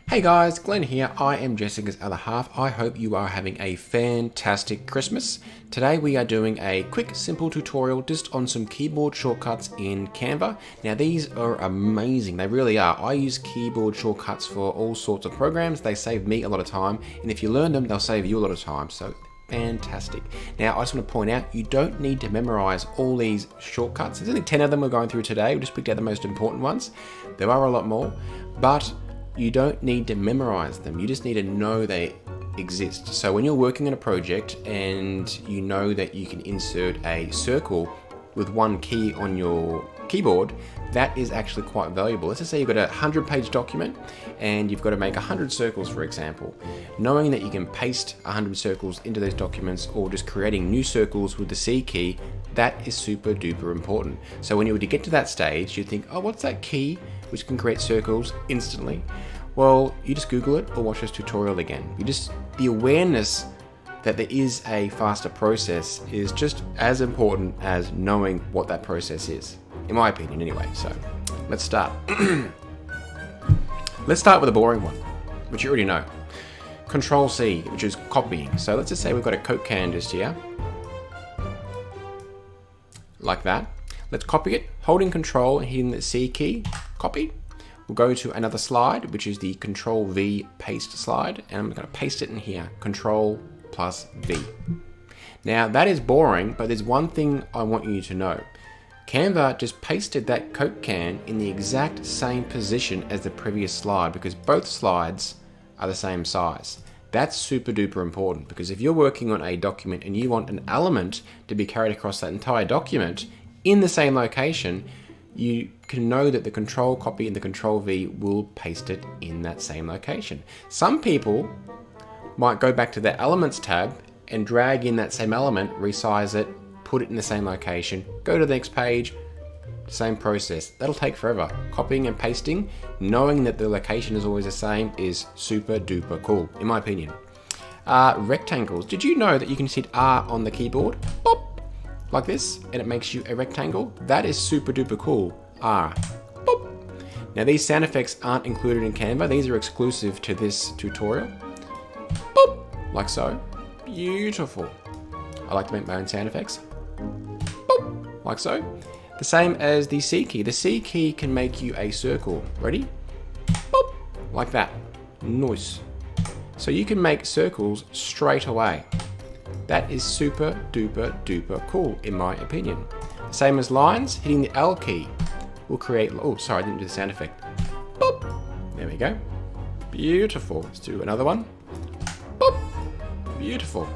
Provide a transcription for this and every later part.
Hey guys, Glenn here. I am Jessica's other half. I hope you are having a fantastic Christmas. Today we are doing a quick, simple tutorial just on some keyboard shortcuts in Canva. Now these are amazing, they really are. I use keyboard shortcuts for all sorts of programs. They save me a lot of time, and if you learn them, they'll save you a lot of time. So fantastic. Now I just want to point out, you don't need to memorize all these shortcuts. There's only 10 of them we're going through today. We just picked out the most important ones. There are a lot more, but you don't need to memorize them. You just need to know they exist. So when you're working on a project and you know that you can insert a circle with one key on your keyboard, that is actually quite valuable. Let's just say you've got a 100-page document and you've got to make 100 circles, for example. Knowing that you can paste 100 circles into those documents or just creating new circles with the C key, that is super duper important. So when you were to get to that stage, you'd think, oh, what's that key which can create circles instantly? Well, you just Google it or watch this tutorial again. The awareness that there is a faster process is just as important as knowing what that process is, in my opinion anyway. So let's start. Let's start with a boring one, which you already know. Control C, which is copying. So let's just say we've got a Coke can just here, like that. Let's copy it, holding Control and hitting the C key, copy. We'll go to another slide, which is the Control V paste slide, and I'm going to paste it in here, Control plus V. Now that is boring, but there's one thing I want you to know. Canva just pasted that Coke can in the exact same position as the previous slide because both slides are the same size. That's super duper important because if you're working on a document and you want an element to be carried across that entire document in the same location, you can know that the Control copy and the Control V will paste it in that same location. Some people might go back to their Elements tab and drag in that same element, resize it, put it in the same location, go to the next page, same process. That'll take forever. Copying and pasting, knowing that the location is always the same is super duper cool, in my opinion. Rectangles. Did you know that you can just hit R on the keyboard? Boop! Like this, and it makes you a rectangle. That is super duper cool. R. Boop. Now these sound effects aren't included in Canva. These are exclusive to this tutorial. Boop. Like so. Beautiful. I like to make my own sound effects. Boop. Like so. The same as the C key. The C key can make you a circle. Ready? Boop. Like that. Nice. So you can make circles straight away. That is super duper duper cool, in my opinion. Same as lines, hitting the L key will create, oh sorry, I didn't do the sound effect. Boop. There we go. Beautiful. Let's do another one. Boop. Beautiful.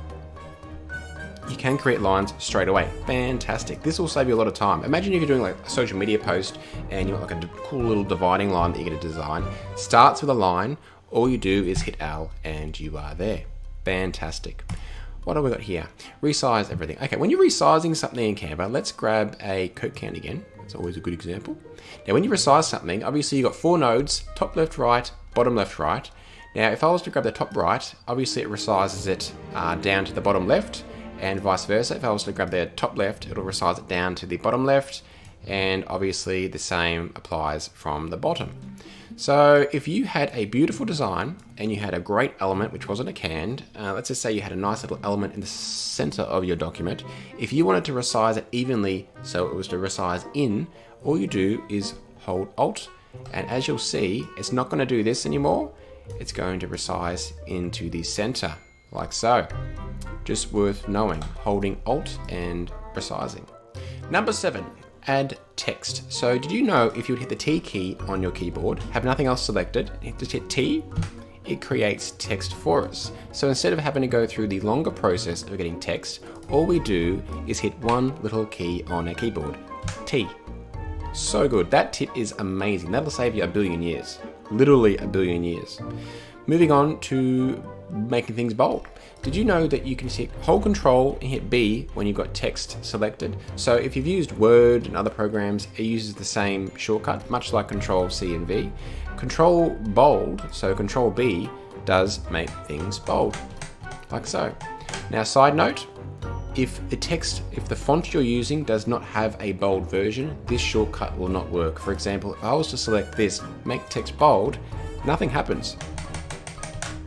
You can create lines straight away. Fantastic. This will save you a lot of time. Imagine if you're doing like a social media post and you want like a cool little dividing line that you're going to design. Starts with a line, all you do is hit L and you are there. Fantastic. What have we got here? Resize everything. Okay, when you're resizing something in Canva, let's grab a Coke can again. That's always a good example. Now, when you resize something, obviously you've got 4 nodes, top left, right, bottom left, right. Now, if I was to grab the top right, obviously it resizes it down to the bottom left, and vice versa. If I was to grab the top left, it'll resize it down to the bottom left, and obviously the same applies from the bottom. So if you had a beautiful design and you had a great element which wasn't a can, let's just say you had a nice little element in the center of your document. If you wanted to resize it evenly so it was to resize in, all you do is hold Alt, and as you'll see, it's not going to do this anymore. It's going to resize into the center, like so. Just worth knowing, holding Alt and resizing. Number 7. Add text. So did you know if you would hit the T key on your keyboard, have nothing else selected, just hit T, it creates text for us. So instead of having to go through the longer process of getting text, all we do is hit one little key on our keyboard, T. So good. That tip is amazing. That'll save you a billion years. Literally a billion years. Moving on to making things bold. Did you know that you can hold Control and hit B when you've got text selected? So if you've used Word and other programs, it uses the same shortcut, much like Control C and V. Control Bold, so Control B, does make things bold, like so. Now, side note, if the font you're using does not have a bold version, this shortcut will not work. For example, if I was to select this, make text bold, nothing happens.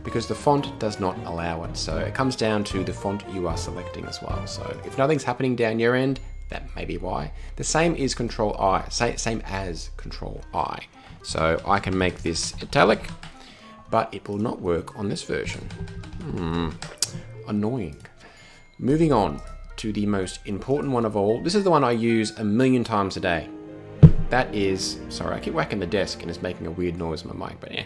because the font does not allow it. So it comes down to the font you are selecting as well. So if nothing's happening down your end, that may be why. The same is Control I, same as Control I. So I can make this italic, but it will not work on this version. Annoying. Moving on to the most important one of all. This is the one I use a million times a day. That is, sorry, I keep whacking the desk and it's making a weird noise on my mic, but yeah.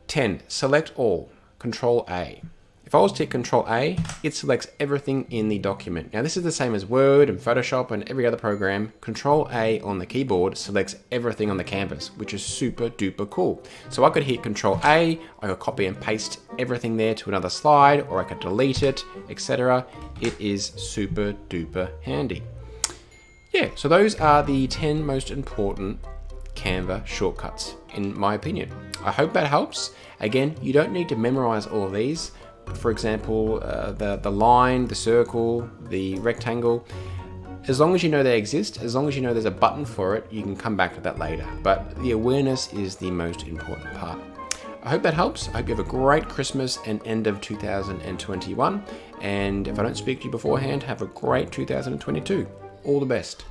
10, select all, Control A. If I was to hit Control A, it selects everything in the document. Now this is the same as Word and Photoshop and every other program. Control A on the keyboard selects everything on the canvas, which is super duper cool. So I could hit Control A, I could copy and paste everything there to another slide, or I could delete it, etc. It is super duper handy. Yeah, so those are the 10 most important Canva shortcuts, in my opinion. I hope that helps. Again, you don't need to memorize all of these. For example, the line, the circle, the rectangle. As long as you know they exist, as long as you know there's a button for it, you can come back to that later. But the awareness is the most important part. I hope that helps. I hope you have a great Christmas and end of 2021. And if I don't speak to you beforehand, have a great 2022. All the best.